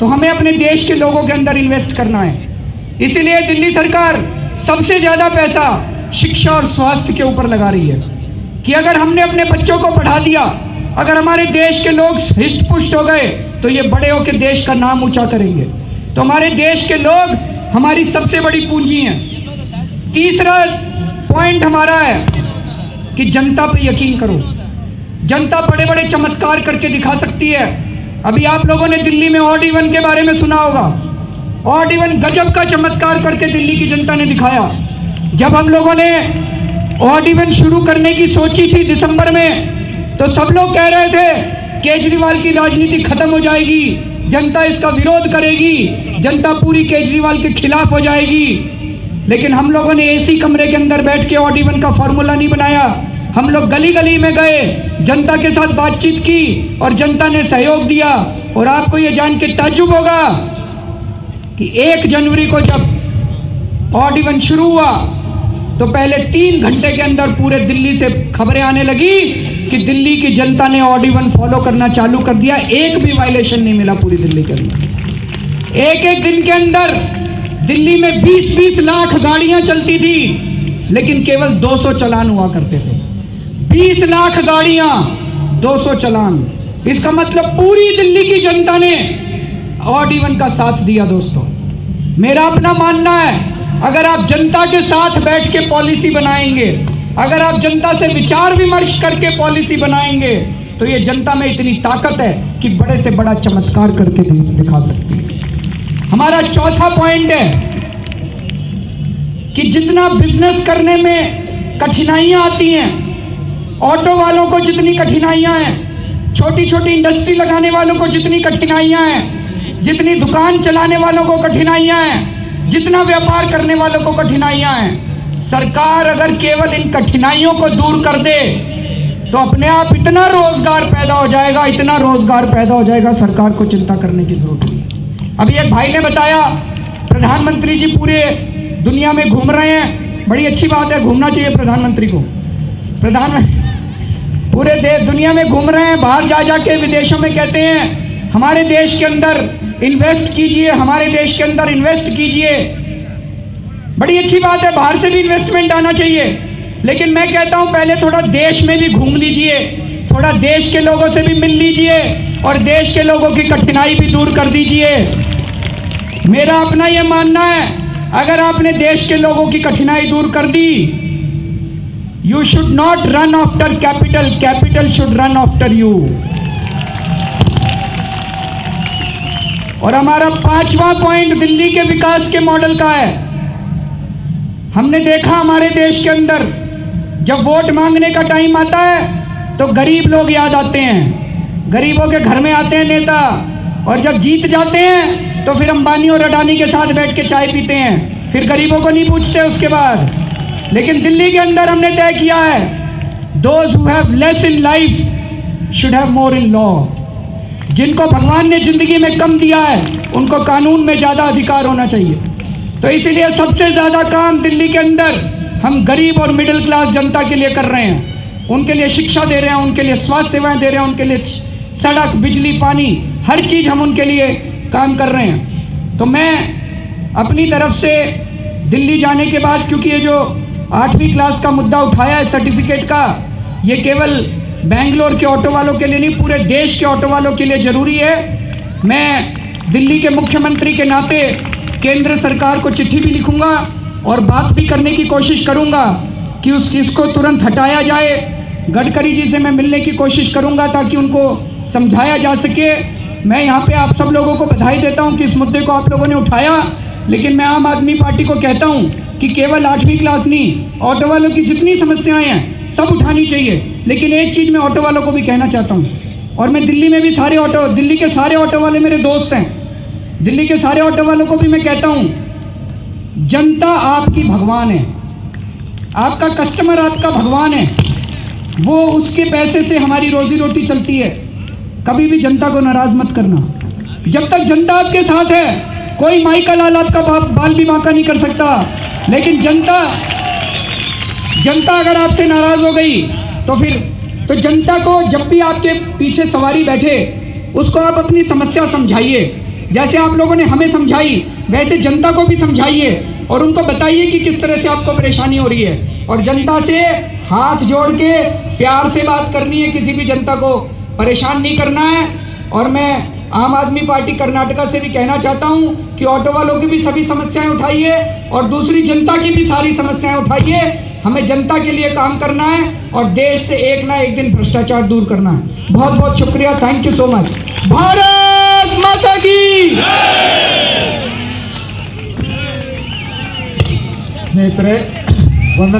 तो हमें अपने देश के लोगों के अंदर इन्वेस्ट करना है। इसीलिए दिल्ली सरकार सबसे ज़्यादा पैसा शिक्षा और स्वास्थ्य के ऊपर लगा रही है कि अगर हमने अपने बच्चों को पढ़ा दिया, अगर हमारे देश के लोग हिष्ट पुष्ट हो गए तो ये बड़े होकर देश का नाम ऊंचा करेंगे। तो हमारे देश के लोग हमारी सबसे बड़ी पूंजी हैं। तीसरा पॉइंट हमारा है कि जनता पे यकीन करो। जनता बड़े बड़े चमत्कार करके दिखा सकती है। अभी आप लोगों ने दिल्ली में ऑड इवन के बारे में सुना होगा। ऑड इवन गजब का चमत्कार करके दिल्ली की जनता ने दिखाया। जब हम लोगों ने ऑड इवन शुरू करने की सोची थी दिसंबर में, तो सब लोग कह रहे थे केजरीवाल की राजनीति खत्म हो जाएगी, जनता इसका विरोध करेगी, जनता पूरी केजरीवाल के खिलाफ हो जाएगी। लेकिन हम लोगों ने एसी कमरे के अंदर बैठ के ऑड इवन का फॉर्मूला नहीं बनाया। हम लोग गली गली में गए, जनता के साथ बातचीत की और जनता ने सहयोग दिया। और आपको ये जान के ताज्जुब होगा कि 1 जनवरी को जब ऑड इवन शुरू हुआ तो पहले 3 घंटे के अंदर पूरे दिल्ली से खबरें आने लगी कि दिल्ली की जनता ने ऑड इवन फॉलो करना चालू कर दिया। एक भी वायलेशन नहीं मिला पूरी दिल्ली के अंदर। एक दिन के अंदर दिल्ली में 20-20 लाख गाड़ियां चलती थी, लेकिन केवल 200 चालान हुआ करते थे। 20 लाख गाड़ियां, 200 चालान। इसका मतलब पूरी दिल्ली की जनता ने ऑड इवन का साथ दिया। दोस्तों, मेरा अपना मानना है, अगर आप जनता के साथ बैठ के पॉलिसी बनाएंगे, अगर आप जनता से विचार विमर्श करके पॉलिसी बनाएंगे, तो ये जनता में इतनी ताकत है कि बड़े से बड़ा चमत्कार करके दिखा सकती है। हमारा चौथा पॉइंट है कि जितना बिजनेस करने में कठिनाइयां आती हैं, ऑटो वालों को जितनी कठिनाइयां हैं, छोटी छोटी इंडस्ट्री लगाने वालों को जितनी कठिनाइयां हैं, जितनी दुकान चलाने वालों को कठिनाइयां हैं, जितना व्यापार करने वालों को कठिनाइयां हैं, सरकार अगर केवल इन कठिनाइयों को दूर कर दे तो अपने आप इतना रोजगार पैदा हो जाएगा, इतना रोजगार पैदा हो जाएगा, सरकार को चिंता करने की जरूरत नहीं। अभी एक भाई ने बताया प्रधानमंत्री जी पूरे दुनिया में घूम रहे हैं। बड़ी अच्छी बात है, घूमना चाहिए प्रधानमंत्री को। पूरे दुनिया में घूम रहे हैं, बाहर जा के विदेशों में कहते हैं हमारे देश के अंदर इन्वेस्ट कीजिए, हमारे देश के अंदर इन्वेस्ट कीजिए। बड़ी अच्छी बात है, बाहर से भी इन्वेस्टमेंट आना चाहिए। लेकिन मैं कहता हूं पहले थोड़ा देश में भी घूम लीजिए, थोड़ा देश के लोगों से भी मिल लीजिए और देश के लोगों की कठिनाई भी दूर कर दीजिए। मेरा अपना यह मानना है, अगर आपने देश के लोगों की कठिनाई दूर कर दी, you should not run after capital, capital should run after you. और हमारा 5वां पॉइंट दिल्ली के विकास के मॉडल का है। हमने देखा हमारे देश के अंदर जब वोट मांगने का टाइम आता है तो गरीब लोग याद आते हैं, गरीबों के घर में आते हैं नेता, और जब जीत जाते हैं तो फिर अंबानी और अडानी के साथ बैठ के चाय पीते हैं, फिर गरीबों को नहीं पूछते उसके बाद। लेकिन दिल्ली के अंदर हमने तय किया है, those who have less in life should have more in law. जिनको भगवान ने जिंदगी में कम दिया है उनको कानून में ज्यादा अधिकार होना चाहिए। तो इसीलिए सबसे ज्यादा काम दिल्ली के अंदर हम गरीब और मिडिल क्लास जनता के लिए कर रहे हैं। उनके लिए शिक्षा दे रहे हैं, उनके लिए स्वास्थ्य सेवाएं दे रहे हैं, उनके लिए सड़क, बिजली, पानी, हर चीज हम उनके लिए काम कर रहे हैं। तो मैं अपनी तरफ से दिल्ली जाने के बाद, क्योंकि ये जो 8वीं क्लास का मुद्दा उठाया है सर्टिफिकेट का, ये केवल बेंगलोर के ऑटो वालों के लिए नहीं, पूरे देश के ऑटो वालों के लिए जरूरी है। मैं दिल्ली के मुख्यमंत्री के नाते केंद्र सरकार को चिट्ठी भी लिखूंगा और बात भी करने की कोशिश करूंगा कि इसको तुरंत हटाया जाए। गडकरी जी से मैं मिलने की कोशिश करूंगा ताकि उनको समझाया जा सके। मैं यहाँ पे आप सब लोगों को बधाई देता हूँ कि इस मुद्दे को आप लोगों ने उठाया, लेकिन मैं आम आदमी पार्टी को कहता हूँ कि केवल 8वीं क्लास नहीं, ऑटो वालों की जितनी समस्याएं हैं सब उठानी चाहिए। लेकिन एक चीज़ मैं ऑटो वालों को भी कहना चाहता हूँ, और मैं दिल्ली में भी दिल्ली के सारे ऑटो वाले मेरे दोस्त हैं, दिल्ली के सारे ऑटो वालों को भी मैं कहता हूँ, जनता आपकी भगवान है, आपका कस्टमर आपका भगवान है, वो उसके पैसे से हमारी रोजी रोटी चलती है। कभी भी जनता को नाराज मत करना। जब तक जनता आपके साथ है, कोई माई का लाल आपका बाल भी बांका नहीं कर सकता। लेकिन जनता अगर आपसे नाराज हो गई तो जनता को जब भी आपके पीछे सवारी बैठे, उसको आप अपनी समस्या समझाइए जैसे आप लोगों ने हमें समझाई वैसे जनता को भी समझाइए और उनको बताइए कि किस तरह से आपको परेशानी हो रही है। और जनता से हाथ जोड़ के प्यार से बात करनी है, किसी भी जनता को परेशान नहीं करना है। और मैं आम आदमी पार्टी कर्नाटका से भी कहना चाहता हूं कि ऑटो वालों की भी सभी समस्याएं उठाइए और दूसरी जनता की भी सारी समस्याएं उठाइए। हमें जनता के लिए काम करना है और देश से एक ना एक दिन भ्रष्टाचार दूर करना है। बहुत बहुत शुक्रिया, thank you so much. Bharat माता की ಸ್ನೇಹಿತರೆ